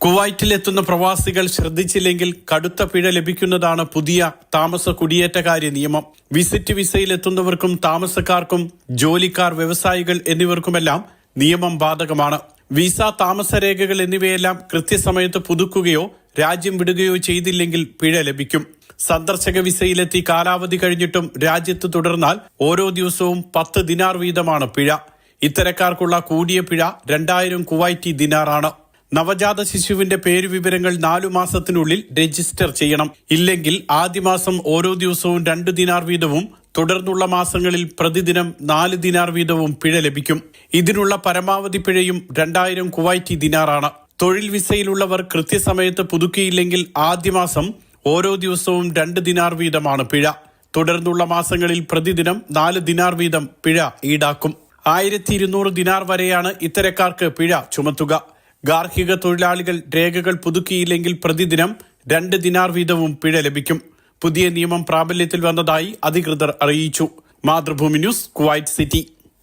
കുവൈറ്റിലെത്തുന്ന പ്രവാസികൾ ശ്രദ്ധിച്ചില്ലെങ്കിൽ കടുത്ത പിഴ ലഭിക്കുന്നതാണ് പുതിയ താമസ കുടിയേറ്റകാര്യ നിയമം. വിസിറ്റ് വിസയിലെത്തുന്നവർക്കും താമസക്കാർക്കും ജോലിക്കാർ, വ്യവസായികൾ എന്നിവർക്കുമെല്ലാം നിയമം ബാധകമാണ്. വിസ, താമസരേഖകൾ എന്നിവയെല്ലാം കൃത്യസമയത്ത് പുതുക്കുകയോ രാജ്യം വിടുകയോ ചെയ്തില്ലെങ്കിൽ പിഴ ലഭിക്കും. സന്ദർശക വിസയിലെത്തി കാലാവധി കഴിഞ്ഞിട്ടും രാജ്യത്ത് തുടർന്നാൽ ഓരോ ദിവസവും 10 ദിനാർ വീതമാണ് പിഴ. ഇത്തരക്കാർക്കുള്ള കൂടിയ പിഴ 2000 കുവൈറ്റി ദിനാറാണ്. നവജാത ശിശുവിന്റെ പേരുവിവരങ്ങൾ 4 മാസത്തിനുള്ളിൽ രജിസ്റ്റർ ചെയ്യണം. ഇല്ലെങ്കിൽ ആദ്യ മാസം ഓരോ ദിവസവും 2 ദിനാർ വീതവും തുടർന്നുള്ള മാസങ്ങളിൽ പ്രതിദിനം 4 ദിനാർ വീതവും പിഴ ലഭിക്കും. ഇതിനുള്ള പരമാവധി പിഴയും 2000 കുവൈറ്റി ദിനാറാണ്. തൊഴിൽ വിസയിലുള്ളവർ കൃത്യസമയത്ത് പുതുക്കിയില്ലെങ്കിൽ ആദ്യ മാസം ഓരോ ദിവസവും 2 ദിനാർ വീതമാണ് പിഴ. തുടർന്നുള്ള മാസങ്ങളിൽ പ്രതിദിനം 4 ദിനാർ വീതം പിഴ ഈടാക്കും. 1200 ദിനാർ വരെയാണ് ഇത്തരക്കാർക്ക് പിഴ ചുമത്തുക. ഗാർഹിക തൊഴിലാളികൾ രേഖകൾ പുതുക്കിയില്ലെങ്കിൽ പ്രതിദിനം 2 ദിനാർ വീതവും പിഴ ലഭിക്കും. പുതിയ നിയമം പ്രാബല്യത്തിൽ വന്നതായി അധികൃതർ അറിയിച്ചു. Mathrubhumi news, Kuwait city.